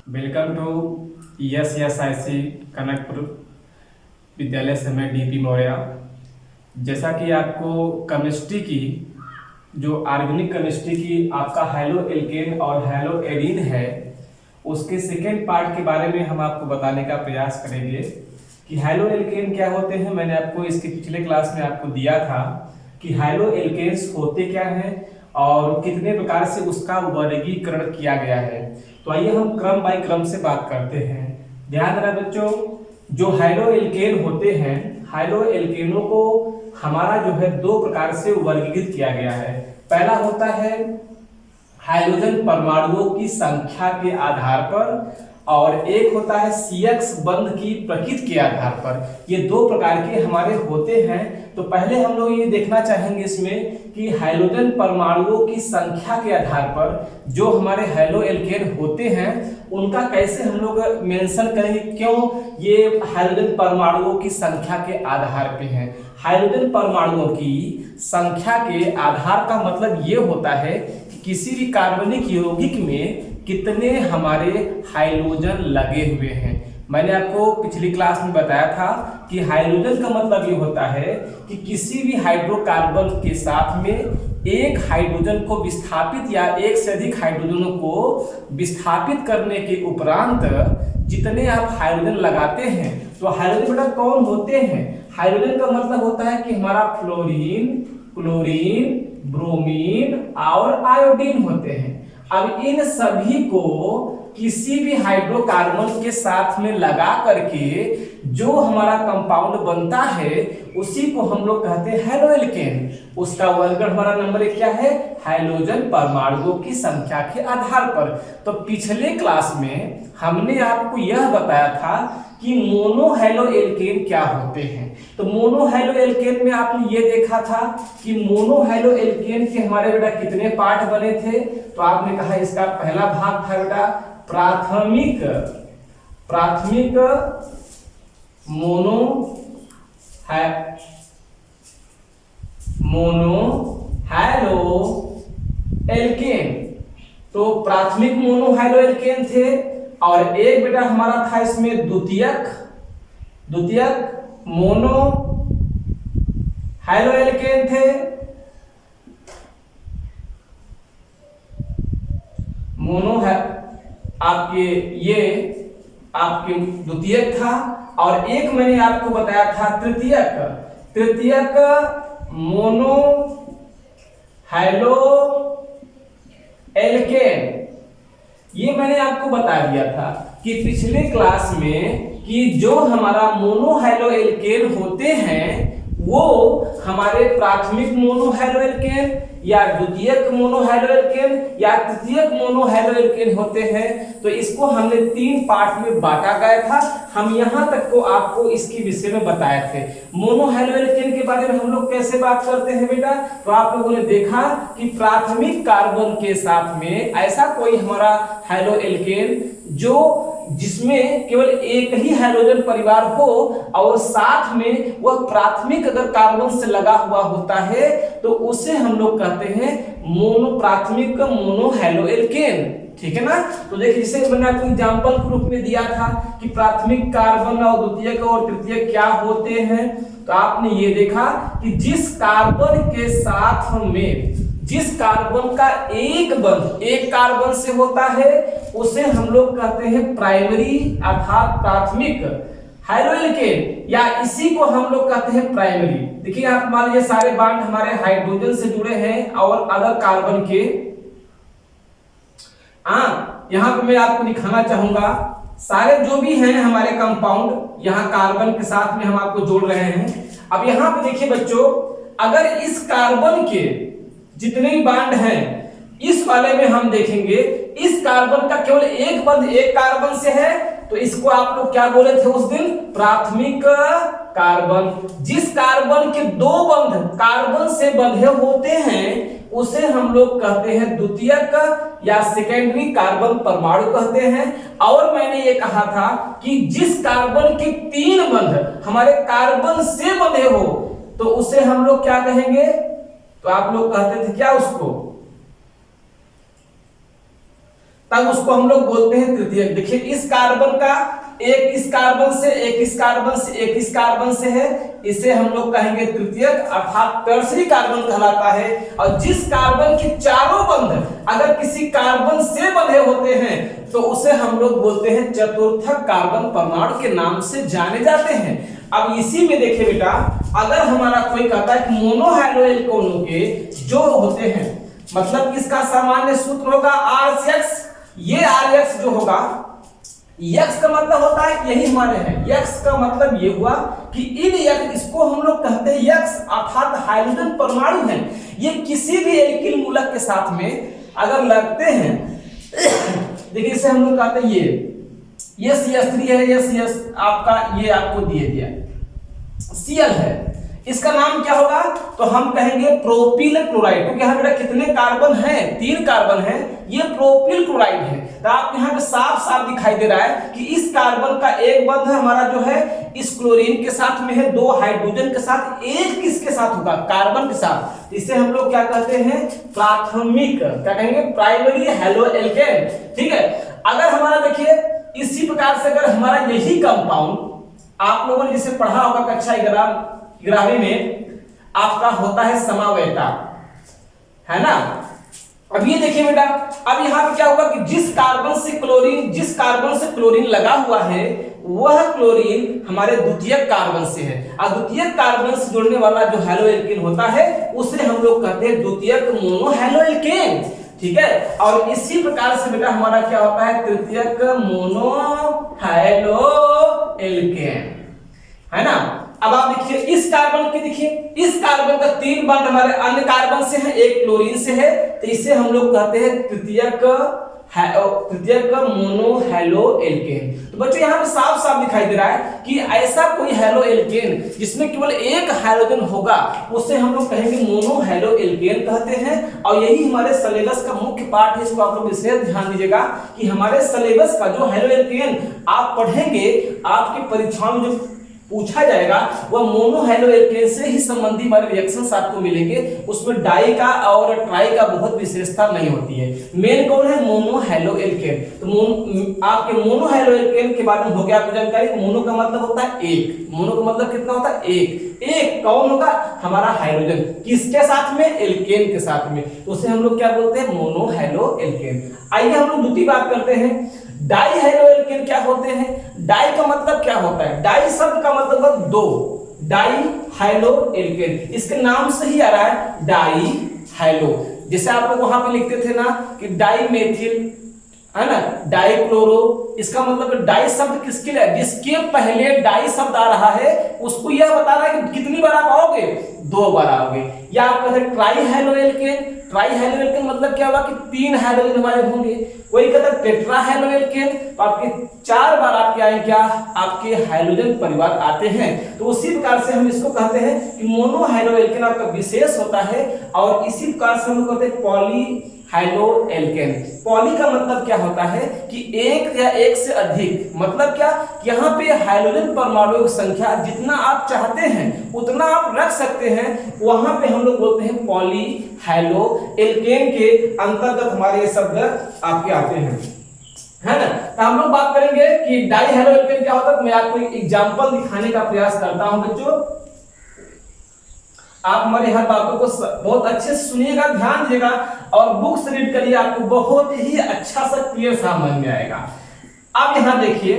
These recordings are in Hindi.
वेलकम टू ESSIC कनकपुर विद्यालय से मैं DP मौर्य। जैसा कि आपको केमिस्ट्री की जो ऑर्गेनिक केमिस्ट्री की आपका हैलो एल्केन और हैलो एडीन है, उसके सेकेंड पार्ट के बारे में हम आपको बताने का प्रयास करेंगे कि हैलो एल्केन क्या होते हैं। मैंने आपको इसके पिछले क्लास में आपको दिया था कि हैलो एल्केन्स होते क्या हैं और कितने प्रकार से उसका वर्गीकरण किया गया है। तो आइए हम क्रम बाय क्रम से बात करते हैं। ध्यान देना बच्चों, जो हैलो एल्केन होते हैं, हैलो एल्केनों को हमारा जो है दो प्रकार से वर्गीकृत किया गया है। पहला होता है हाइड्रोजन परमाणुओं की संख्या के आधार पर और एक होता है CX बंध की प्रकृति के आधार पर। ये दो प्रकार के हमारे होते हैं। तो पहले हम लोग ये देखना चाहेंगे इसमें कि हाइड्रोजन परमाणुओं की संख्या के आधार पर जो हमारे हैलो एल्केन होते हैं उनका कैसे हम लोग मेंशन करेंगे, क्यों ये हाइड्रोजन परमाणुओं की संख्या के आधार पे हैं। हाइड्रोजन परमाणुओं की संख्या के आधार का मतलब ये होता है कि किसी भी कार्बनिक यौगिक में कितने हमारे हाइड्रोजन लगे हुए हैं। मैंने आपको पिछली क्लास में बताया था कि हाइड्रोजन का मतलब ये होता है कि किसी भी हाइड्रोकार्बन के साथ में एक हाइड्रोजन को विस्थापित या एक से अधिक हाइड्रोजनों को विस्थापित करने के उपरांत जितने आप हाइड्रोजन लगाते हैं, तो हाइड्रोजन बेटा कौन होते हैं। हाइड्रोजन का मतलब होता है कि हमारा फ्लोरीन, क्लोरीन, ब्रोमीन और आयोडीन होते हैं। अब इन सभी को किसी भी हाइड्रोकार्बन के साथ में लगा करके जो हमारा कंपाउंड बनता है उसी को हम लोग कहते हैं हैलो एल्केन। उसका वर्गीकरण हमारा नंबर एक क्या है, हाइड्रोजन परमाणुओं की संख्या के आधार पर। तो पिछले क्लास में हमने आपको यह बताया था कि मोनो हैलो एल्केन क्या होते हैं। तो मोनो हैलो एल्केन में आपने ये देखा था कि मोनो हैलो एल्केन के हमारे बेटा कितने पार्ट बने थे। तो आपने कहा इसका पहला भाग था बेटा प्राथमिक मोनो हैलो एल्केन। तो प्राथमिक मोनो हैलो एल्केन थे और एक बेटा हमारा था इसमें द्वितीयक मोनो हैलो एल्केन थे। मोनो है आपके द्वितीयक था और एक मैंने आपको बताया था तृतीयक मोनो हैलो एल्केन। ये मैंने आपको बता दिया था कि पिछले क्लास में कि जो हमारा मोनो हैलो एल्केन होते हैं वो हमारे प्राथमिक मोनो हैलो एल्केन या द्वितीयक मोनो हैलो एल्केन या तृतीयक मोनो हैलो एल्केन होते हैं। तो इसको हमने तीन पार्ट में बांटा गया था। हम यहां तक को आपको इसके विषय में बताए थे। मोनो हैलो एल्केन के बारे में हम लोग कैसे बात करते हैं बेटा, तो आप लोगों ने देखा कि प्राथमिक कार्बन के साथ में ऐसा कोई हमारा हैलो एल्केन जिसमें केवल एक ही हाइड्रोजन परिवार हो और साथ में वह प्राथमिक अगर कार्बन से लगा हुआ होता है तो उसे हम लोग कहते हैं प्राथमिक मोनो हैलो एल्केन। ठीक है ना। तो देखिए जैसे मैंने आपको एग्जांपल के रूप में दिया था कि प्राथमिक कार्बन और द्वितीयक और तृतीयक क्या होते हैं। तो आपने ये देखा कि जिस कार्बन के साथ में जिस कार्बन का एक बंध एक कार्बन से होता है उसे हम लोग कहते हैं प्राइमरी अर्थात प्राथमिक हैलो एल्केन, या इसी को हम लोग कहते हैं प्राइमरी। देखिए आप मान लीजिए सारे बॉन्ड हमारे हाइड्रोजन से जुड़े हैं और अदर कार्बन के। यहां पे मैं आपको दिखाना चाहूंगा सारे जो भी हैं हमारे कंपाउंड यहां कार्बन के साथ में हम आपको जोड़ रहे हैं। अब यहां पे देखिए बच्चों, अगर इस कार्बन के जितने भी बॉन्ड हैं इस वाले में हम देखेंगे इस कार्बन का केवल एक बंध एक कार्बन से है, तो इसको आप लोग क्या बोले थे उस दिन, प्राथमिक कार्बन। जिस कार्बन के दो बंध कार्बन से बंधे होते हैं उसे हम लोग कहते हैं द्वितीयक या सेकेंडरी कार्बन परमाणु कहते हैं। और मैंने ये कहा था कि जिस कार्बन के तीन बंध हमारे कार्बन से बंधे हो तो उसे हम लोग क्या कहेंगे, तो आप लोग कहते थे क्या उसको, तब उसको हम लोग बोलते हैं तृतीयक। देखिए इस कार्बन का एक इस कार्बन से एक इस कार्बन से एक इस कार्बन से है, इसे हम लोग कहेंगे तृतीयक अर्थात टर्सरी कार्बन कहलाता है। और जिस कार्बन के चारों बंध अगर किसी कार्बन से बंधे होते हैं तो उसे हम लोग बोलते हैं चतुर्थक कार्बन परमाणु के नाम से जाने जाते हैं। अब इसी में देखिए बेटा, अगर हमारा कोई कहता है कि मोनोहैलोएल्केनों के जो होते हैं, मतलब इसका सामान्य सूत्र होगा RX, ये RX जो होगा, यक्स का मतलब होता है यही हमारे हैं, यक्स का मतलब ये हुआ कि इन यक्स, इसको हम लोग कहते हैं यक्स अर्थात हाइड्रोजन परमाणु हैं। ये किसी भी एल्किल मूलक के साथ में अगर लगते हैं देखिए इसे हम लोग कहते हैं ये CH3 है, ये CH आपका ये आपको दिए दिया Cl है, इसका नाम क्या होगा तो हम कहेंगे प्रोपिल क्लोराइड, क्योंकि यहाँ बेटा कितने कार्बन हैं, 3 कार्बन हैं, ये प्रोपिल क्लोराइड है। तो आप यहाँ पे साफ साफ दिखाई दे रहा है कि इस कार्बन का एक बंध हमारा जो है इस क्लोरीन के साथ में है, 2 हाइड्रोजन के साथ, एक किसके साथ होगा, कार्बन के साथ। इसे हम लोग क्या कहते हैं, प्राथमिक, क्या कहेंगे, प्राइमरी हैलोएल्केन। ठीक है, अगर हमारा देखिए इसी प्रकार से अगर हमारा यही कंपाउंड आप लोगों ने जिसे पढ़ा होगा कक्षा 11वीं में आपका होता है समावयता, है ना। अब ये देखिए बेटा, अब यहां पे क्या होगा कि जिस कार्बन से क्लोरीन लगा हुआ है वह क्लोरीन हमारे द्वितीयक कार्बन से है, और द्वितीयक कार्बन से जुड़ने वाला जो हैलोएल्केन होता है उसे हम लोग कहते हैं द्वितीयक मोनोहैलोएल्केन। ठीक है, और इसी प्रकार से बेटा हमारा क्या होता है, तृतीयक मोनोहैलोएल्केन, है ना। अब आप देखिए इस कार्बन के, देखिए इस कार्बन का 3 बंध हमारे अन्य कार्बन से है, एक क्लोरीन से है, तो इसे हम लोग कहते हैं तृतीयक मोनोहैलोएल्केन। तो बच्चों यहाँ पे साफ साफ दिखाई दे रहा है कि ऐसा कोई हैलोएल्केन जिसमें केवल एक हाइड्रोजन होगा उसे हम लोग कहेंगे मोनोहैलोएल्केन कहते हैं। और यही हमारे सिलेबस का मुख्य पार्ट है, इसको आप लोग विशेष ध्यान दीजिएगा कि हमारे सिलेबस का जो हैलोएल्केन आप पढ़ेंगे, आपकी परीक्षाओं में जो पूछा जाएगा वह मोनोहैलोएल्केन से ही संबंधी हमारे रिएक्शंस आपको मिलेंगे। उसमें डाई का और ट्राई का बहुत विशेषता नहीं होती है, मेन कौन है, मोनोहैलोएल्केन। तो आपके मोनोहैलोएल्केन के बारे में हो गया आपको जानकारी। मोनो का मतलब होता है एक, मोनो का मतलब कितना होता है, एक कौन होगा, हमारा हाइड्रोजन, किसके साथ में, एल्केन के साथ में, तो उसे हम लोग क्या बोलते हैं, मोनोहैलोएल्केन। आइए हम लोग दूसरी बात करते हैं, डाई हैलोएल्केन क्या होते हैं। डाई का मतलब क्या होता है, डाई शब्द का मतलब है 2, डाई हैलोएल्केन, इसके नाम से ही आ रहा है डाई हैलो। जैसे आप लोग वहां पे लिखते थे ना कि डाई मेथिल, है ना, डाई क्लोरो, इसका मतलब डाई शब्द किसके लिए, जिसके पहले डाई शब्द आ रहा है उसको यह बता रहा है कि कितनी बार आप आओगे, 2 बार आओगे। या आप कहते हैं ट्राई हैलोएल्केन, ट्राई हैलोएल्केन मतलब क्या होगा कि 3 हाइड्रोजन हमारे होंगे। कोई कहता है टेट्रा हैलोएल्केन, तो आपके 4 बार आपके आए क्या, आपके हाइड्रोजन परिवार आते हैं। तो उसी प्रकार से हम इसको कहते हैं कि मोनोहैलोएल्केन आपका विशेष होता है। और इसी प्रकार से हम कहते हैं पॉली हैलोएल्केन। पॉली का मतलब क्या होता है कि एक या एक से अधिक, मतलब क्या, यहाँ पे हाइड्रोजन परमाणुओं की संख्या जितना आप चाहते हैं उतना आप रख सकते हैं, वहां पे हम लोग बोलते हैं पॉली हैलोएल्केन के अंतर्गत हमारे ये शब्द आपके आते हैं, है ना। तो हम लोग बात करेंगे कि डाई हैलोएल्केन क्या होता है। मैं आपको एक एग्जांपल दिखाने का प्रयास करता हूं बच्चों, आप हमारी हर बातों को बहुत अच्छे से सुनिएगा, ध्यान दीजिएगा और बुक्स रीड करिए, आपको बहुत ही अच्छा सा क्लियर समझ में आएगा। अब यहां देखिए,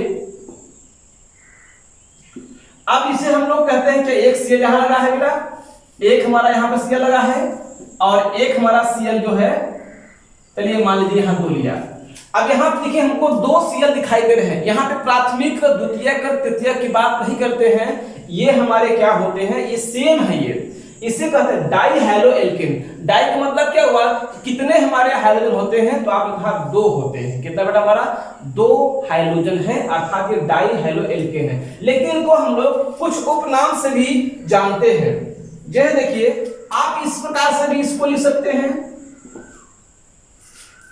अब इसे हम लोग कहते हैं कि एक सीएल यहां लगा है बेटा, एक हमारा यहां पर सीएल लगा है और एक हमारा सीएल जो है, चलिए मान लीजिए यहां 2 लिया। अब यहाँ पे देखिए हमको 2 सीएल दिखाई दे रहे हैं, यहाँ पे प्राथमिक, द्वितीयक, तृतीयक की बात नहीं करते हैं, ये हमारे क्या होते हैं, ये सेम है, ये इसे कहते हैं डाई हैलोएल्केन। डाई का मतलब क्या हुआ, कितने हमारे हाइड्रोजन होते हैं, तो आप यहाँ 2 होते हैं, कितना बेटा हमारा 2 हाइड्रोजन है, अर्थात ये डाई हैलोएल्केन है। लेकिन इनको हम लोग कुछ उपनाम से भी जानते हैं। जैसे देखिए आप इस प्रकार से भी इसको लिख सकते हैं,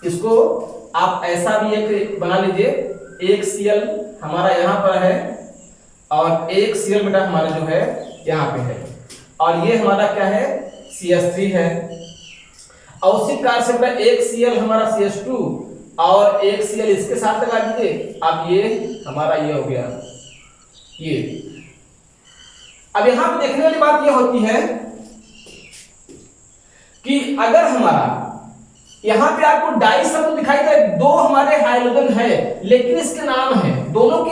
इसको आप ऐसा भी एक बना लीजिए, एक सीएल हमारा यहाँ पर है और एक सीएल बेटा हमारा जो है यहाँ पे है, और ये हमारा क्या है, CH3 है। और उसी प्रकार से बेटा एक सीएल हमारा CH2 और एक Cl इसके साथ लगा दीजिए। अब ये हमारा ये हो गया ये। अब यहां पे देखने वाली बात ये होती है कि अगर हमारा यहां पे आपको डाई शब्द दिखाई दे, दो हमारे हाइड्रोजन है लेकिन इसके नाम है दोनों के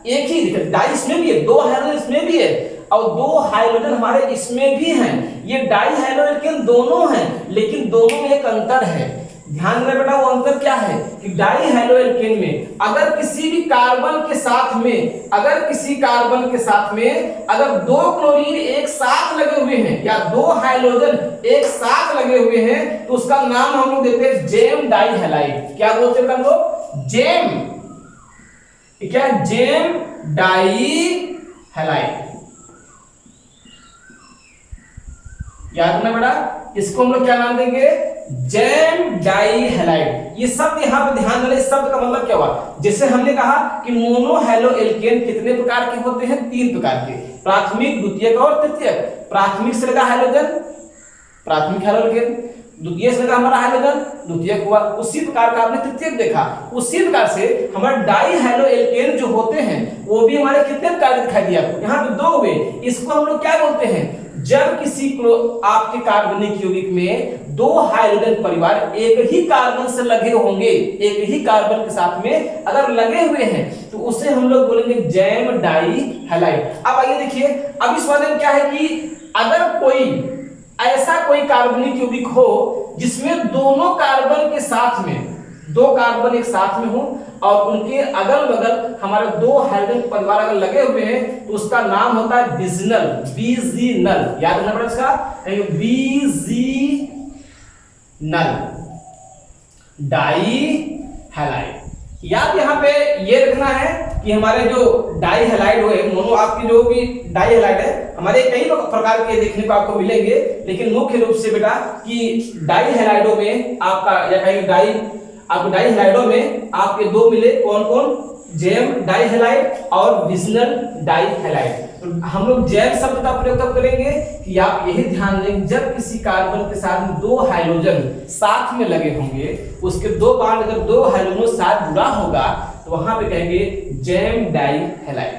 एक ही दिखे, डाई इसमें भी है, दो हाइड्रोजन इसमें भी है और दो हाइड्रोजन हमारे इसमें भी हैं। ये डाई हाइड्रोजन दोनों हैं लेकिन दोनों में एक अंतर है। ध्यान रहे बेटा, वो अंतर क्या है कि डाई हाइड्रोजन में अगर किसी भी कार्बन के साथ में अगर दो क्लोरीन एक साथ लगे हुए हैं या दो हाइड्रोजन एक साथ लगे हुए हैं तो उसका नाम हम लोग देते हैं जेम डाई हैलाइड। क्या बोलते हैं हम लोग? जेम, क्या? Gem dihalide. याद रखना बेटा, इसको हम लोग क्या नाम देंगे? Gem dihalide. ये शब्द यहां पे ध्यान देना, इस शब्द का मतलब क्या हुआ? जैसे हमने कहा कि मोनो हैलो एल्केन कितने प्रकार के होते हैं? 3 प्रकार के, प्राथमिक, द्वितीयक और तृतीयक। प्राथमिक से लगा हाइड्रोजन, प्राथमिक हैलो एल्केन, द्वितीय से लगा हमारा हाइड्रोजन, द्वितीयक हुआ। उसी प्रकार का आपने तृतीयक देखा। उसी प्रकार से हमारे डाई हैलो एल्केन जो होते हैं वो भी हमारे कितने प्रकार के दिखाई दिया आपको? यहाँ पे 2 हुए। इसको हम लोग क्या बोलते हैं? जब किसी आपके कार्बनिक यौगिक में 2 हाइड्रोजन परिवार एक ही कार्बन से लगे होंगे, एक ही कार्बन के साथ में अगर लगे हुए हैं तो उसे हम लोग बोलेंगे जेम डाई हैलाइड। अब आइए देखिए, अब इस वाले में क्या है कि अगर कोई ऐसा कोई कार्बनिक यौगिक हो जिसमें दोनों कार्बन के साथ में 2 कार्बन एक साथ में हो और उनके अगल बगल हमारे 2 हाइड्रोजन परिवार अगर लगे हुए हैं तो उसका नाम होता है विजिनल, बीजीनल। याद रखना पड़ेगा इसका, बीजीनल डाई हैलाइड। याद यहाँ पे ये रखना है कि हमारे जो डाई हैलाइड हुए, मोनो आपकी जो भी डाई हैलाइड है हमारे कई प्रकार के देखने को आपको मिलेंगे, लेकिन मुख्य रूप से बेटा कि डाई हैलाइडों में आपका या कहीं डाई हैलाइडों में आपके 2 मिले, कौन कौन? जेम डाई हैलाइड और विजिनल डाई हैलाइड। तो हम लोग जेम शब्द का प्रयोग कब करेंगे कि आप यही ध्यान दें, जब किसी कार्बन के साथ में 2 हाइड्रोजन साथ में लगे होंगे, उसके 2 बार अगर 2 हाइड्रोजन साथ जुड़ा होगा तो वहां पे कहेंगे जेम डाई हैलाइड।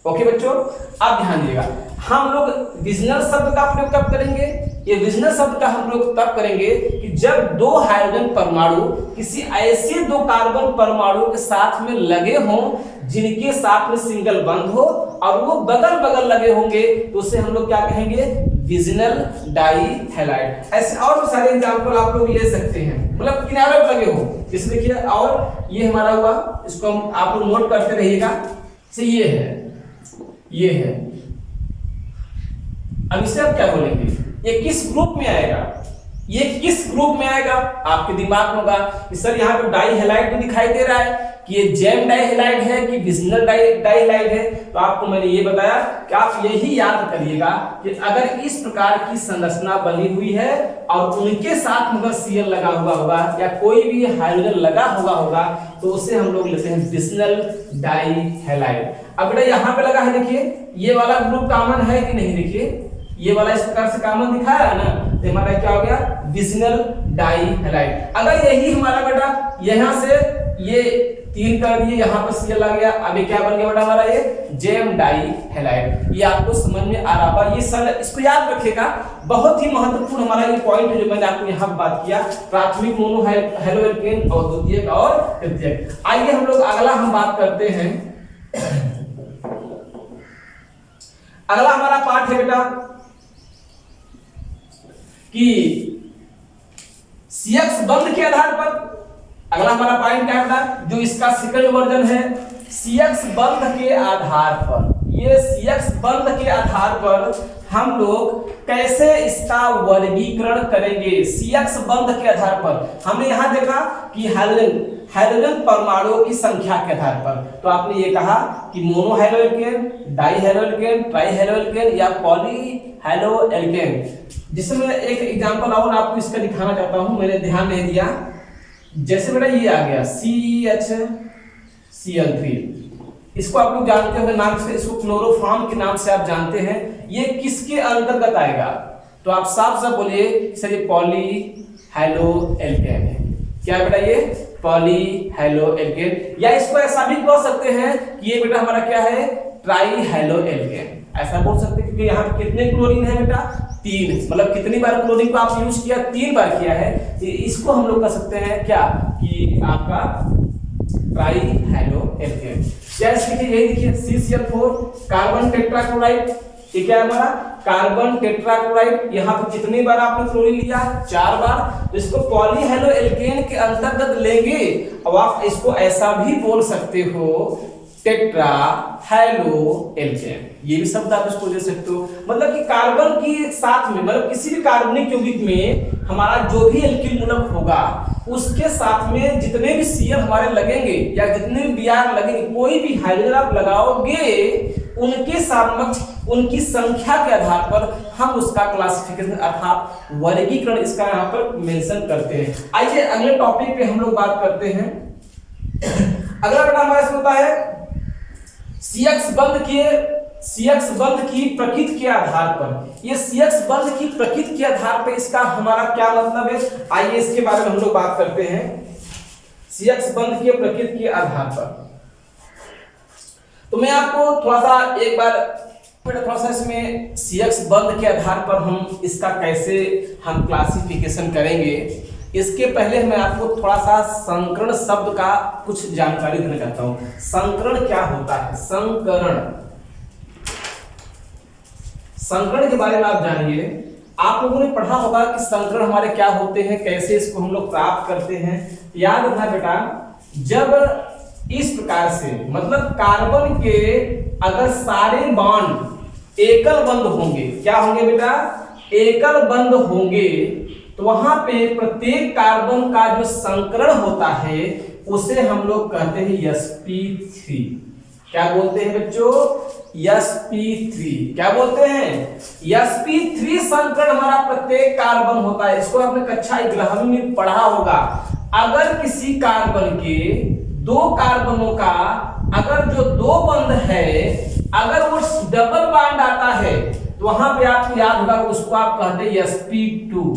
ओके बच्चों, अब ध्यान दीजिएगा, हम लोग विजिनल शब्द का प्रयोग कब करेंगे? ये विजिनल शब्द का हम लोग तब करेंगे कि जब 2 हाइड्रोजन परमाणु किसी ऐसे 2 कार्बन परमाणु के साथ में लगे हों जिनके साथ में सिंगल बंध हो और वो बगल बगल लगे होंगे तो उसे हम लोग क्या कहेंगे? विजिनल डाई हैलाइड। ऐसे और सारे एग्जांपल आप लोग ले सकते हैं, मतलब किनारे पर लगे हो। जैसे देखिए, और ये हमारा हुआ, इसको हम आप लोग नोट करते रहिएगा। से ये है। अब इसे आप क्या बोलेंगे? ये किस ग्रुप में आएगा? ये किस ग्रुप में आएगा? आपके दिमाग में होगा कि सर यहाँ पे डाई हैलाइड भी दिखाई दे रहा है कि ये जेम डाई हैलाइड है कि विजिनल डाई हैलाइड है। तो आपको मैंने ये बताया कि आप यही याद करिएगा कि अगर इस प्रकार की संरचना बनी हुई है और उनके साथ में Cl लगा हुआ होगा या कोई भी हाइड्रोजन लगा हुआ होगा तो उसे हम लोग लेते हैं विजिनल डाई हैलाइड। अब बेटा यहाँ पे लगा है, देखिए ये वाला ग्रुप कॉमन है कि नहीं? देखिए ये वाला इस प्रकार से कॉमन दिखाया है ना, तो हमारा क्या हो गया? विजिनल डाई हैलाइड। अगर यही हमारा बेटा यहाँ से ये 3 कर दिए, यहाँ पर Cl आ गया, अभी क्या बन गया बेटा हमारा? ये जेम डाई हैलाइड। ये आपको समझ में आ रहा है? ये सर इसको याद रखिएगा, बहुत ही महत्वपूर्ण हमारा ये पॉइंट जो मैंने आपको यहाँ बात किया, प्राथमिक मोनो हैलो एल्केन और द्वितीयक और तृतीयक। आइए हम लोग अगला हम बात करते हैं। अगला हमारा पाठ है बेटा कि CX बंध के आधार पर। अगला हमारा पॉइंट क्या है बेटा? जो इसका सेकंड वर्जन है, CX बंध के आधार पर। ये CX बंध के आधार पर हम लोग कैसे इसका वर्गीकरण करेंगे? CX बंध के आधार पर हमने यहां देखा कि हाइड्रोजन परमाणुओं की संख्या के आधार पर। तो आपने ये कहा कि monohaloalkane, dihaloalkane, trihaloalkane या पॉली हैलो एल्केन। जिसमें एक एग्जांपल और आपको इसका दिखाना चाहता हूं, मैंने ध्यान नहीं दिया। जैसे बेटा ये आ गया CHCl3, इसको आप लोग जानते हो नाम से, इसको क्लोरोफॉर्म के नाम से आप जानते हैं। ये किसके अंतर्गत आएगा? तो आप साफ साफ बोलिए सर ये पॉली हैलो एल्केन है। क्या बेटा? ये पॉली हेलो एल्केन, या इसको ऐसा भी बोल सकते हैं कि ये बेटा हमारा क्या है, ट्राई हेलो एल्केन, ऐसा बोल सकते हैं क्योंकि यहाँ पे कितने क्लोरीन है बेटा, 3, मतलब कितनी बार क्लोरीन को आप यूज किया, 3 बार किया है, तो इसको हम लोग कह सकते हैं क्या कि आपका ट्राई हेलो एल्केन। जैसे देखिए यही देखिए CCl4 कार्बन टेट्राक्लोराइड, ये क्या है हमारा कार्बन टेट्राक्लोराइड, यहाँ पे कितनी बार आपने क्लोरीन लिया, 4 बार, तो इसको पॉली हेलो एल्केन के अंतर्गत लेंगे। अब आप इसको ऐसा भी बोल सकते हो टेट्रा हेलो एल्केन, ये भी शब्द आप इसको ले सकते हो, मतलब कि कार्बन की साथ में, मतलब किसी भी कार्बनिक यौगिक में हमारा जो भी एल्किल मूलक होगा उसके साथ में जितने भी Cl हमारे लगेंगे या जितने भी Br लगेंगे, कोई भी हाइड्रोजन आप लगाओगे उनके समक्ष उनकी संख्या के आधार पर हम उसका क्लासिफिकेशन अर्थात वर्गीकरण इसका यहाँ पर मेंशन करते हैं। आइए अगले टॉपिक पे हम लोग बात करते हैं। अगला बेटा हमारा इसमें होता है CX बंध की प्रकृति के आधार पर, ये CX बंध की प्रकृति के आधार पर इसका हमारा क्या मतलब है, आइए इसके बारे में हम लोग बात करते हैं। CX बंध की प्रकृति के आधार पर तो मैं आपको थोड़ा सा एक बार थोड़ा सा इसमें CX बंध के आधार पर हम इसका कैसे हम क्लासिफिकेशन करेंगे, इसके पहले मैं आपको थोड़ा सा संकरण शब्द का कुछ जानकारी देना चाहता हूं। संकरण क्या होता है, संकरण के बारे में आप जानिए। आप लोगों ने पढ़ा होगा कि संकरण हमारे क्या होते हैं, कैसे इसको हम लोग प्राप्त करते हैं। याद रखना बेटा, जब इस प्रकार से मतलब कार्बन के अगर सारे बॉन्ड एकल बंध होंगे, क्या होंगे बेटा, एकल बंध होंगे, तो वहां पे प्रत्येक कार्बन का जो संकरण होता है उसे हम लोग कहते हैं sp3। क्या बोलते हैं बच्चों, sp3, क्या बोलते हैं, sp3 संकरण हमारा प्रत्येक कार्बन होता है। इसको आपने कक्षा 11वीं में पढ़ा होगा। अगर किसी कार्बन के 2 कार्बनों का अगर जो 2 बंध है अगर वो डबल बॉन्ड आता है तो वहां पे आपको याद होगा उसको आप कहते हैं sp2,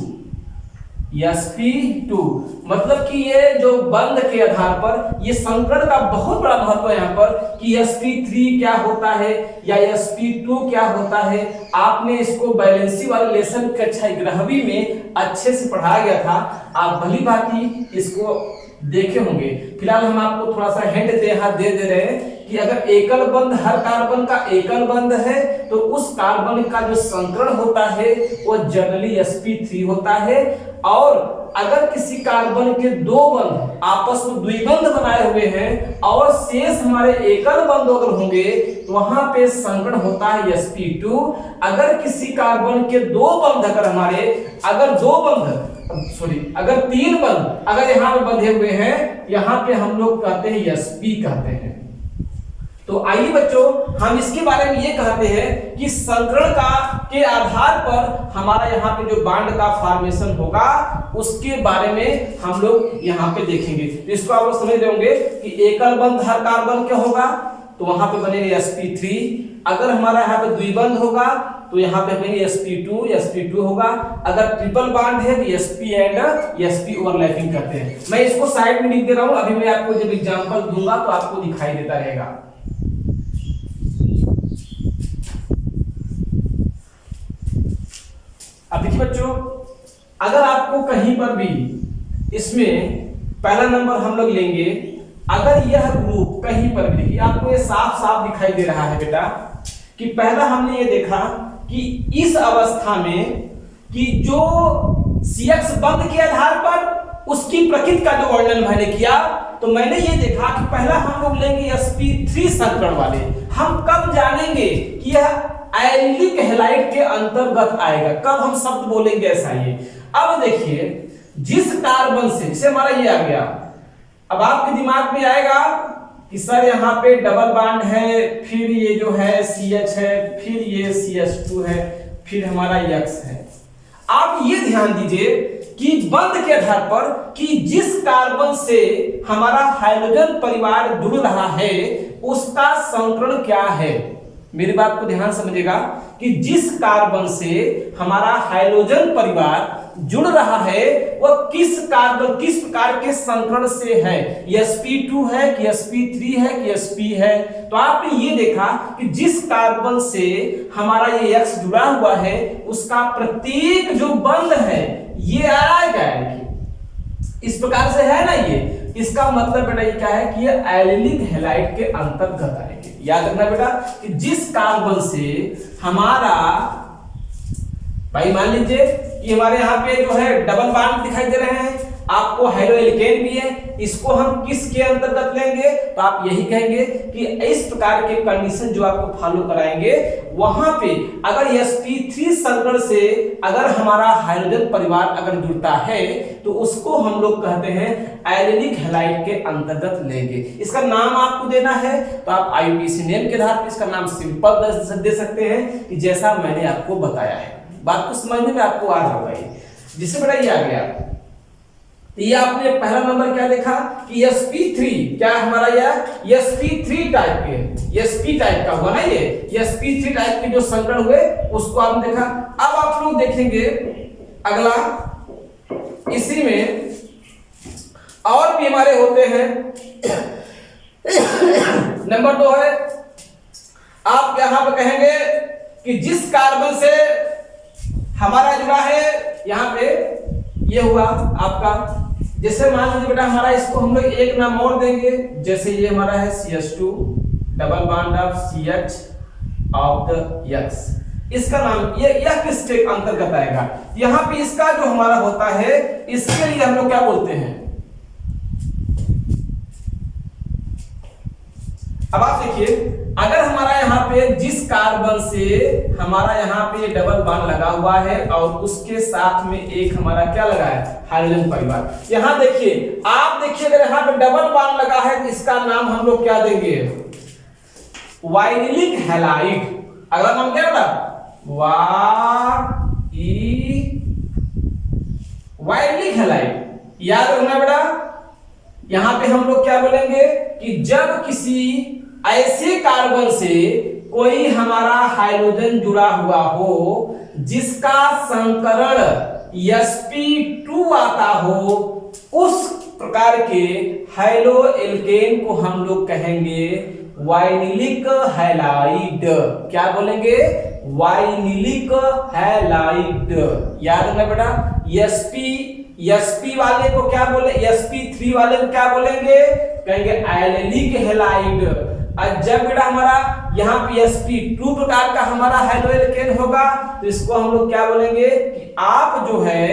मतलब कि ये जो बंध के आधार पर ये संकरण का बहुत बड़ा महत्व है यहाँ पर कि sp3 क्या होता है या sp2 क्या होता है। आपने इसको बैलेंसी वाले लेसन कक्षा 11वीं में अच्छे से पढ़ाया गया था, आप भली भांति इसको देखे होंगे। फिलहाल हम आपको थोड़ा सा हिंट दे रहे हैं कि अगर एकल बंध, हर कार्बन का एकल बंध है तो उस कार्बन का जो संकरण होता है वो जनरली sp3 होता है। और अगर किसी कार्बन के 2 बंध आपस में द्विबंध बनाए हुए हैं और शेष हमारे एकल बंध अगर होंगे तो वहां पे संकरण होता है sp2। अगर किसी कार्बन के 2 बंध अगर हमारे अगर 3 बंध अगर यहाँ पे बंधे हुए हैं, यहाँ पे हम लोग कहते हैं sp कहते हैं। तो आइए बच्चों, हम इसके बारे में ये कहते हैं कि संकरण के आधार पर हमारा यहाँ पे जो बॉन्ड का फॉर्मेशन होगा उसके बारे में हम लोग यहाँ पे देखेंगे। तो इसको आप लोग समझ रहे होंगे कि एकल बंध हर कार्बन क्या होगा, तो वहां पे बनेगा sp3। अगर हमारा यहाँ पे द्विबंध होगा तो यहाँ पे बनेगा sp2 होगा। अगर ट्रिपल बॉन्ड है तो sp एंड sp ओवरलैपिंग करते हैं। मैं इसको साइड में लिख दे रहा हूँ, अभी मैं आपको जब एग्जांपल दूंगा तो आपको दिखाई देता रहेगा। अब देखिए बच्चों, अगर आपको कहीं पर भी इसमें पहला नंबर हम लोग लेंगे, अगर यह ग्रुप कहीं पर भी, देखिए आपको ये साफ साफ दिखाई दे रहा है बेटा कि पहला हमने ये देखा कि इस अवस्था में कि जो CX बंध के आधार पर उसकी प्रकृति का जो वर्णन मैंने किया, तो मैंने ये देखा कि पहला हम लोग लेंगे sp3 संकरण वाले। हम कब जानेंगे कि यह एल्डिक हैलाइड के अंतर्गत आएगा, कब हम शब्द बोलेंगे ऐसा ये। अब देखिए, जिस कार्बन से, जैसे हमारा ये आ गया, अब आपके दिमाग में आएगा कि सर यहाँ पे डबल बॉन्ड है, फिर ये जो है CH है, फिर ये CH2 है, फिर हमारा X है। आप ये ध्यान दीजिए कि बंध के आधार पर कि जिस कार्बन से हमारा हाइड्रोजन परिवार जुड़ रहा है उसका संकरण क्या है। मेरी बात को ध्यान समझिएगा कि जिस कार्बन से हमारा हाइड्रोजन परिवार जुड़ रहा है वह किस प्रकार के संकरण से है, sp2 है कि sp3 है कि sp है। तो आपने ये देखा कि जिस कार्बन से हमारा ये X जुड़ा हुआ है उसका प्रत्येक जो बंध है ये आएगा, इस प्रकार से है ना, ये इसका मतलब बेटा ये क्या है कि ये एलिलिक हैलाइड के अंतर्गत आएंगे। याद रखना बेटा कि जिस कार्बन से हमारा, भाई मान लीजिए कि हमारे यहाँ पे जो है डबल बॉन्ड दिखाई दे रहे हैं, आपको हाइड्रोएल्केन भी है, इसको हम किसके अंतर्गत लेंगे, तो आप यही कहेंगे कि इस प्रकार के कंडीशन जो आपको फॉलो कराएंगे वहां पे अगर sp3 संकरण से अगर हमारा हाइड्रोजन परिवार अगर जुड़ता है तो उसको हम लोग कहते हैं एलिलिक हैलाइड के अंतर्गत लेंगे। इसका नाम आपको देना है तो आप IUPAC नेम के आधार पर इसका नाम सिंपल दे सकते हैं कि जैसा मैंने आपको बताया है। बात को समझने में आपको आ रहा होगा, जिससे बेटा ये आ गया। ये आपने पहला नंबर क्या देखा कि sp3 क्या हमारा यह sp3 टाइप के sp टाइप का हुआ ना, ये sp3 टाइप के जो संकरण हुए उसको आपने देखा। अब आप लोग देखेंगे अगला, इसी में और भी हमारे होते हैं। नंबर 2 है, आप यहां पर कहेंगे कि जिस कार्बन से हमारा जुड़ा है, यहां पे ये हुआ आपका, जैसे मान लीजिए बेटा हमारा इसको हम लोग एक नाम और देंगे, जैसे ये हमारा है CH2 double bond of CH of the X, इसका नाम यह किसके अंतर्गत आएगा, यहां पे इसका जो हमारा होता है इसके लिए हम लोग क्या बोलते हैं। अब आप देखिए अगर हमारा यहाँ पे जिस कार्बन से हमारा यहाँ पे डबल बॉन्ड लगा हुआ है और उसके साथ में एक हमारा क्या लगा है हाइड्रोजन परिवार, यहाँ देखिए आप देखिए अगर यहाँ पे डबल बॉन्ड लगा है तो इसका नाम हम लोग क्या देंगे, वाइनिलिक हैलाइड। अगला नाम क्या बेटा, वाइनिलिक हैलाइड। याद रखना बेटा यहाँ पे हम लोग क्या बोलेंगे कि जब किसी ऐसे कार्बन से कोई हमारा हाइड्रोजन जुड़ा हुआ हो जिसका संकरण sp2 आता हो, उस प्रकार के हाइड्रोएल्केन को हम लोग कहेंगे वाइनिलिक हैलाइड। क्या बोलेंगे, वाइनिलिक हैलाइड। याद रखना बेटा sp वाले को क्या बोले, sp3 वाले को क्या बोलेंगे, कहेंगे एलिलिक हैलाइड। और जब बेटा हमारा यहाँ पे sp2 प्रकार का हमारा हाइड्रोएल्केन होगा तो इसको हम लोग क्या बोलेंगे कि आप जो है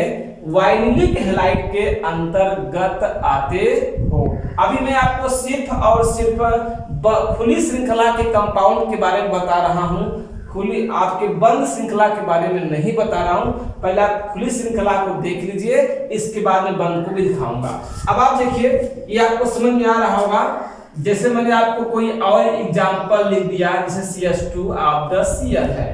वाइनिलिक हैलाइड के अंतर्गत आते हो। अभी मैं आपको सिर्फ और सिर्फ खुली श्रृंखला के कंपाउंड के बारे में बता रहा हूं, खुली आपके बंद श्रृंखला के बारे में नहीं बता रहा हूं। पहले आप खुली श्रृंखला को देख लीजिए, इसके बाद में बंद को भी दिखाऊंगा। अब आप देखिए ये आपको समझ में आ रहा होगा, जैसे मैंने आपको कोई और एग्जांपल लिख दिया, जैसे CH2 ऑफ द Cl है,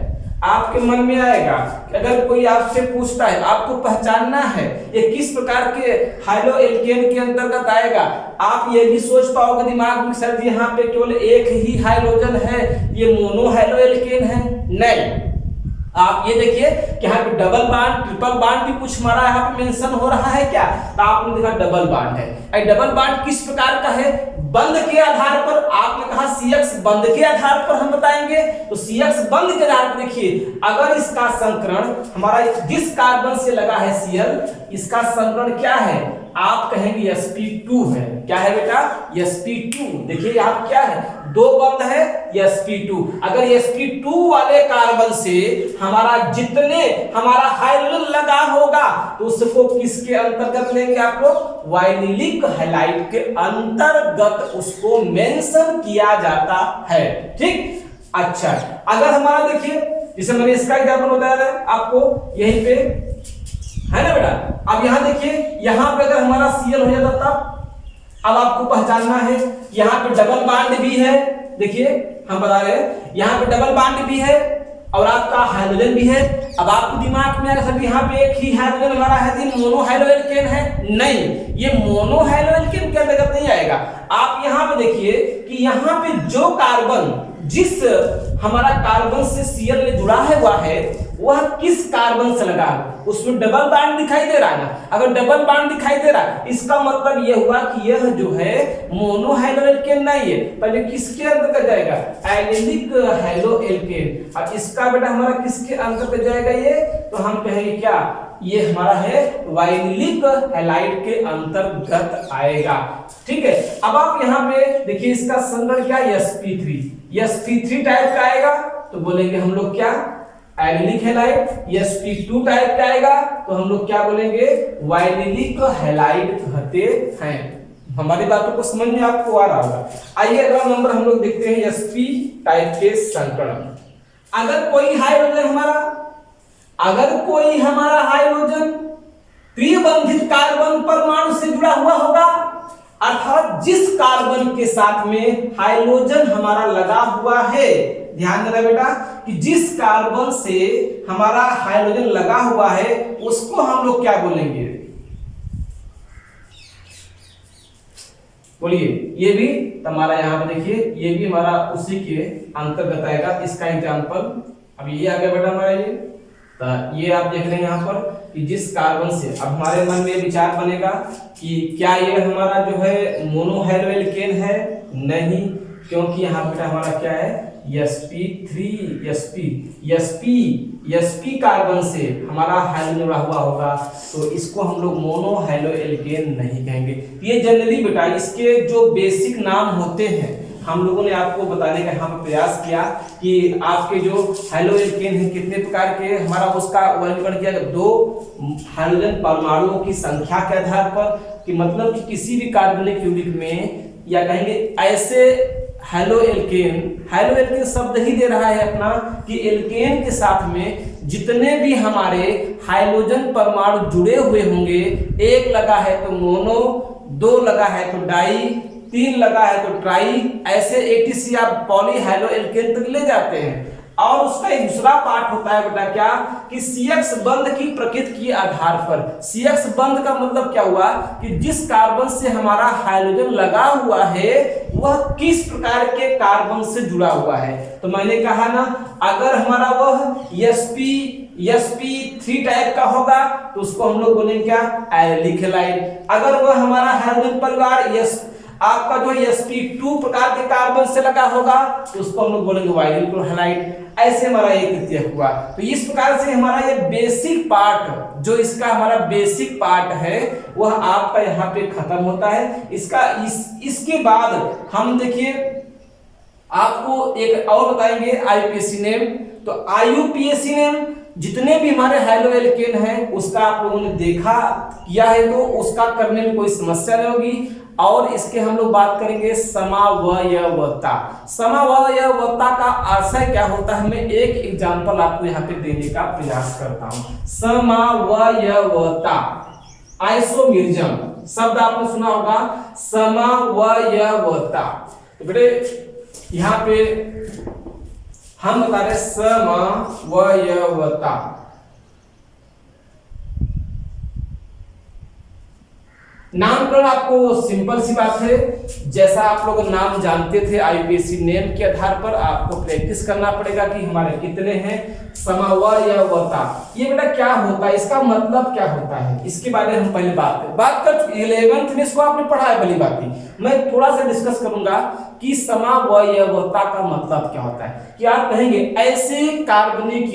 आपके मन में आएगा कि अगर कोई आपसे पूछता है, आपको पहचानना है ये किस प्रकार के हाइड्रोएल्केन के अंतर्गत आएगा, आप ये भी सोच पाओगे दिमाग में सर जी यहाँ पे केवल एक ही हाइड्रोजन है, ये मोनो हाइड्रोएल्केन है। नहीं, आप ये देखिए कि यहाँ पे डबल बॉन्ड ट्रिपल बॉन्ड भी कुछ हमारा यहाँ पे मेंशन हो रहा है क्या, तो आपने देखा डबल बॉन्ड है। डबल बॉन्ड किस प्रकार का है, बंध के आधार पर, आपने कहा CX बंध के आधार पर हम बताएंगे, तो CX बंध के आधार पर देखिए अगर इसका संकरण हमारा जिस कार्बन से लगा है Cl, इसका संकरण क्या है, आप कहेंगे sp2 है। क्या है बेटा, sp2। देखिए यहाँ क्या है, दो बंध है sp2। अगर sp2 वाले कार्बन से हमारा जितने हमारा हाइड्रोजन लगा होगा तो उसको किसके अंतर्गत लेंगे आप लोग, वाइनिलिक हैलाइड के अंतर्गत उसको मेंशन किया जाता है। ठीक, अच्छा अगर हमारा देखिए जैसे मैंने इसका एग्जांपल बताया था आपको यहीं पे है ना बेटा। अब यहां देखिए यहां पे अगर हमारा Cl हो जाता तब, अब आपको पहचानना है यहां पे डबल बॉन्ड भी है, देखिए हम बता रहे हैं यहां पे डबल बॉन्ड भी है और आपका हाइड्रोजन भी है। अब आपको दिमाग में आएगा सर यहाँ पे एक ही हाइड्रोजन हमारा है, मोनो हाइड्रोएल्केन है। नहीं, ये मोनो हाइड्रोएल्केन के अंतर्गत नहीं आएगा। आप यहाँ पे देखिए कि यहाँ पे जो कार्बन जिस हमारा कार्बन से Cl में जुड़ा हुआ है वह किस कार्बन से लगा, उसमें डबल बॉन्ड दिखाई दे रहा है ना, अगर डबल बॉन्ड दिखाई दे रहा है इसका मतलब यह हुआ कि यह जो है मोनो हाइलो एल्केन नहीं है, पहले किसके अंतर्गत जाएगा, एलिलिक हाइलो एल्केन। अब इसका बेटा हमारा किसके अंतर्गत जाएगा ये, तो हम कहेंगे क्या, ये हमारा है वाइनिलिक हैलाइड के अंतर्गत आएगा। ठीक है, अब आप यहाँ पे देखिए इसका संदर्भ क्या, sp3, sp3 टाइप का आएगा तो बोलेंगे हम लोग क्या, एलिलिक हैलाइड। sp2 टाइप का आएगा तो हम लोग क्या बोलेंगे, वाइनिलिक हैलाइड कहते हैं। हमारी बातों को समझ में आपको आ रहा होगा। आइए अगला नंबर हम लोग देखते हैं sp टाइप के संकरण। अगर कोई हाइड्रोजन त्रिबंधित कार्बन परमाणु से जुड़ा हुआ होगा, अर्थात जिस कार्बन के साथ में हाइड्रोजन हमारा लगा हुआ है, ध्यान देना बेटा कि जिस कार्बन से हमारा हाइड्रोजन लगा हुआ है उसको हम लोग क्या बोलेंगे, बोलिए। ये भी हमारा यहाँ पे देखिए, ये भी हमारा उसी के अंतर्गत आएगा। इसका एग्जांपल अब ये आ गया बेटा हमारा ये आप देख रहे हैं यहाँ पर कि जिस कार्बन से, अब हमारे मन में विचार बनेगा कि क्या ये हमारा जो है मोनो हाइलो एल्केन है, नहीं, क्योंकि यहाँ पे हमारा क्या है sp3 sp कार्बन से हमारा हाइड्रोजन जुड़ा हुआ होगा तो इसको हम लोग मोनो हाइलो एल्केन नहीं कहेंगे। ये जनरली बेटा इसके जो बेसिक नाम होते हैं हम लोगों ने आपको बताने का यहाँ पर प्रयास किया कि आपके जो हाइलो एल्केन है कितने प्रकार के, हमारा उसका वर्गीकरण किया गया 2 हाइड्रोजन परमाणुओं की संख्या के आधार पर, कि मतलब कि किसी भी कार्बनिक यौगिक में, या कहेंगे ऐसे हाइलो एल्केन शब्द ही दे रहा है अपना कि एल्केन के साथ में जितने भी हमारे हाइड्रोजन परमाणु जुड़े हुए होंगे, 1 लगा है तो मोनो, 2 लगा है तो डाई, 3 लगा है तो ट्राई, ऐसे ATC आप पॉली हाइलो एल्केन तक ले जाते हैं। और उसका एक दूसरा पार्ट होता है बेटा क्या, कि CX बंध की प्रकृति के आधार पर। CX बंध का मतलब क्या हुआ कि जिस कार्बन से हमारा हाइड्रोजन लगा हुआ है वह किस प्रकार के कार्बन से जुड़ा हुआ है। तो मैंने कहा ना, अगर हमारा वह sp3 टाइप का होगा तो उसको हम लोग बोलेंगे क्या, एलिलिक हैलाइड। अगर वह हमारा हाइड्रोजन परिवार आपका जो sp2 प्रकार के कार्बन से लगा होगा तो उसको हम लोग बोलेंगे वाइनिलिक हैलाइड। ऐसे हमारा ये तृतीय हुआ। तो इस प्रकार से हमारा ये बेसिक पार्ट, जो इसका हमारा बेसिक पार्ट है वह आपका यहाँ पे खत्म होता है। इसके बाद हम देखिए आपको एक और बताएंगे IUPAC नेम। तो IUPAC नेम जितने भी हमारे हाइलो एल्केन हैं उसका आप लोगों ने देखा किया है तो उसका करने में कोई समस्या नहीं होगी। और इसके हम लोग बात करेंगे समवयवता। समवयवता का आशय क्या होता है, मैं एक एग्जांपल आपको यहाँ पे देने का प्रयास करता हूँ। समवयवता, आइसोमेरिज्म शब्द आपने सुना होगा, समवयवता। तो बेटे यहाँ पे हम बता रहे समवयवता। नामकरण आपको सिंपल सी बात है, जैसा आप लोग नाम जानते थे IUPAC नेम के आधार पर आपको प्रैक्टिस करना पड़ेगा कि हमारे कितने हैं। समवयवता ये बेटा क्या होता है, इसका मतलब क्या होता है, इसके बारे में हम पहले बात कर 11th में इसको आपने पढ़ा है भली बात। मैं थोड़ा सा डिस्कस करूंगा कि समवयवता का मतलब क्या होता है। कि आप कहेंगे ऐसे कार्बनिक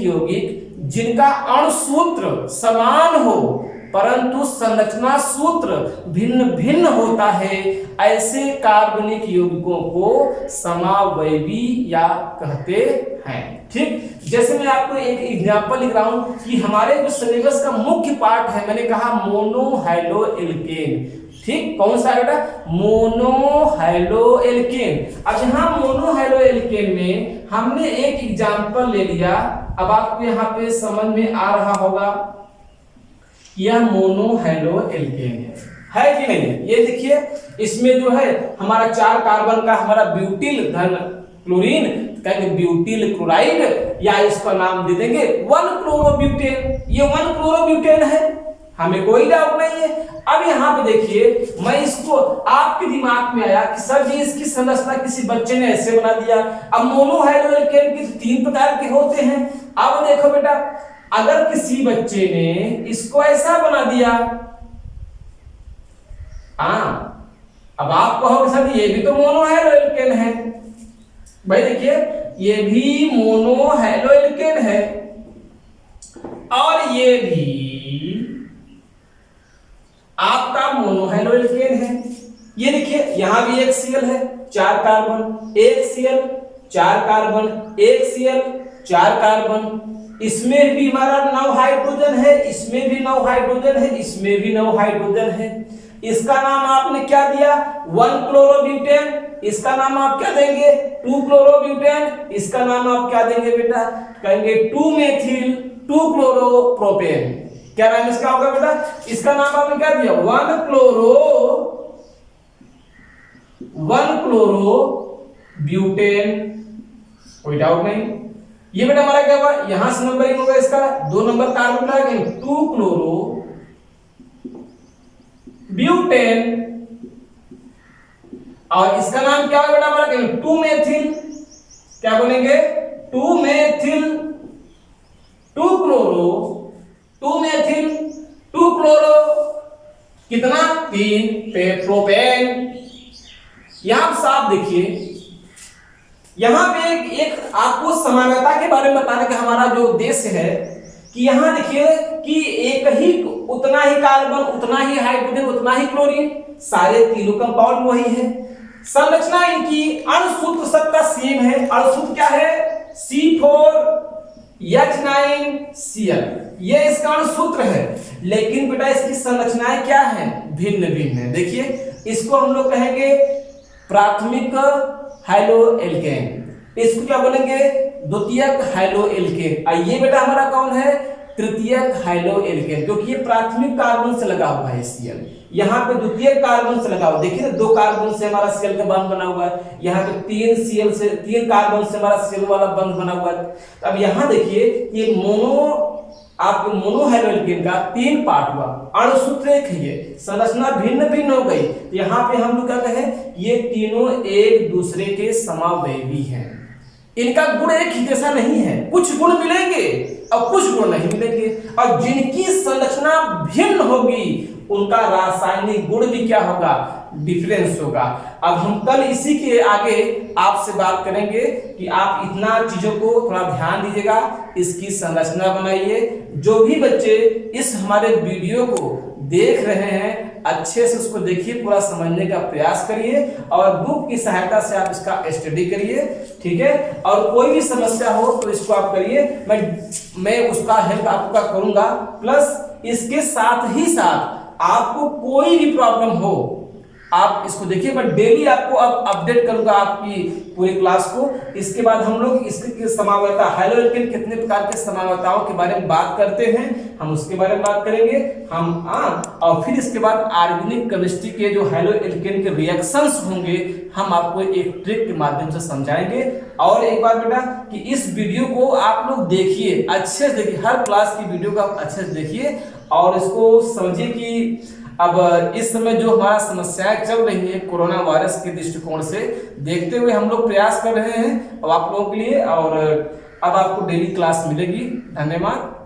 यौगिक जिनका अणुसूत्र समान हो परंतु संरचना सूत्र भिन्न भिन्न होता है, ऐसे कार्बनिक यौगिकों को समवयवी या कहते हैं। ठीक, जैसे मैं आपको एक एग्जांपल लिख रहा हूं कि हमारे जो सिलेबस का मुख्य पार्ट है, मैंने कहा मोनो हाइलो एल्केन। ठीक, कौन सा बेटा, मोनो हाइलो एल्केन। अब यहाँ मोनो हाइलो एल्केन में हमने एक एग्जांपल ले लिया। अब आपको यहाँ पे समझ में आ रहा होगा यह मोनो हाइलो एल्केन है कि नहीं है। ये देखिए इसमें जो है हमारा 4 कार्बन का हमारा ब्यूटिल धन क्लोरीन, कहेंगे ब्यूटिल क्लोराइड या इसका नाम दे देंगे 1 क्लोरोब्यूटेन। ये 1 क्लोरोब्यूटेन है हमें कोई डाउट नहीं है। अब यहाँ पे देखिए, मैं इसको आपके दिमाग में आया कि सर जी इसकी संरचना किसी बच्चे ने ऐसे बना दिया। अब मोनो हाइड्रो एल्केन के 3 प्रकार के होते हैं। अब देखो बेटा, अगर किसी बच्चे ने इसको ऐसा बना दिया, अब आप कहोगे सर ये भी तो मोनो हाइड्रो एल्केन है। भाई देखिए, ये भी मोनो हाइड्रो एल्केन है और ये भी आपका मोनो हाइड्रो एल्केन है। ये देखिए, यहां भी एक Cl है, 4 कार्बन, एक Cl, 4 कार्बन, एक Cl, 4 कार्बन। इसमें भी हमारा 9 हाइड्रोजन है, इसमें भी 9 हाइड्रोजन है, इसमें भी 9 हाइड्रोजन है। इसका नाम आपने क्या दिया? 1 क्लोरोब्यूटेन। इसका नाम आप क्या देंगे? 2 क्लोरोब्यूटेन। इसका नाम आप क्या देंगे बेटा? कहेंगे 2 मेथिल 2 क्लोरोप्रोपेन। क्या नाम इसका होगा बेटा? इसका नाम आपने क्या दिया? 1 क्लोरो ब्यूटेन। कोई डाउट नहीं। ये बेटा हमारा क्या हुआ? यहां से नंबरिंग होगा इसका, 2 नंबर कार्बन लगाएंगे, 2 क्लोरो ब्यूटेन। और इसका नाम क्या होगा बेटा हमारा? 2 मेथिल। क्या बोलेंगे? 2 मेथिल 2 क्लोरो 2 मेथिल 2 क्लोरो कितना? 3 प्रोपेन। यहां साफ देखिए, यहां पे एक आपको समानता के बारे में बताने का हमारा जो उद्देश्य है कि यहां देखिए कि एक ही उतना ही कार्बन, उतना ही हाइड्रोजन, उतना ही क्लोरीन, सारे तीनों कंपाउंड वही है। संरचना इनकी अणुसूत्र सबका सेम है। अणुसूत्र क्या है? C4H9Cl, ये इसका अणुसूत्र है। लेकिन बेटा इसकी संरचनाएं क्या है? भिन्न भिन्न है। देखिए, इसको हम लोग कहेंगे प्राथमिक हाइड्रो एल्केन, इसको क्या बोलेंगे? द्वितीयक हाइड्रो एल्केन। और ये बेटा हमारा कौन है? तृतीयक हाइड्रो एल्केन, क्योंकि ये प्राथमिक कार्बन से लगा हुआ है Cl। यहाँ पे द्वितीयक कार्बन से लगा हुआ, देखिए ना, 2 कार्बन से हमारा Cl का बंध बना हुआ है। यहाँ पे 3 कार्बन से हमारा Cl वाला बंध बना हुआ है। अब यहाँ देखिए, ये आपके मोनो हाइड्रो एल्केन का 3 पार्ट हुआ, अणुसूत्र एक है, ये संरचना भिन्न भिन्न हो गई। यहाँ पे हम लोग क्या कहें? ये तीनों एक दूसरे के समावयवी हैं। इनका गुण एक ही जैसा नहीं है, कुछ गुण मिलेंगे और कुछ गुण नहीं मिलेंगे। और जिनकी संरचना भिन्न होगी उनका रासायनिक गुण भी क्या होगा? डिफरेंस होगा। अब हम कल इसी के आगे आपसे बात करेंगे कि आप इतना चीजों को थोड़ा ध्यान दीजिएगा, इसकी संरचना बनाइए। जो भी बच्चे इस हमारे वीडियो को देख रहे हैं अच्छे से उसको देखिए, पूरा समझने का प्रयास करिए और बुक की सहायता से आप इसका स्टडी करिए, ठीक है। और कोई भी समस्या हो तो इसको आप करिए, मैं उसका हेल्प आपका करूंगा। प्लस इसके साथ ही साथ आपको कोई भी प्रॉब्लम हो आप इसको देखिए, मैं डेली आपको अब अपडेट करूंगा आपकी पूरी क्लास को। इसके बाद हम लोग इसके समावयता, हाइड्रो एल्केन कितने प्रकार के समावयताओं के बारे में बात करते हैं, हम उसके बारे में बात करेंगे और फिर इसके बाद ऑर्गेनिक केमिस्ट्री के जो हाइड्रो एल्केन के रिएक्शंस होंगे हम आपको एक ट्रिक के माध्यम से समझाएंगे। और एक बार बेटा कि इस वीडियो को आप लोग देखिए, अच्छे से देखिए, हर क्लास की वीडियो को आप अच्छे से देखिए और इसको समझिए कि अब इस समय जो हमारा समस्याएं चल रही है कोरोना वायरस के दृष्टिकोण से देखते हुए हम लोग प्रयास कर रहे हैं अब आप लोगों के लिए। और अब आपको डेली क्लास मिलेगी। धन्यवाद।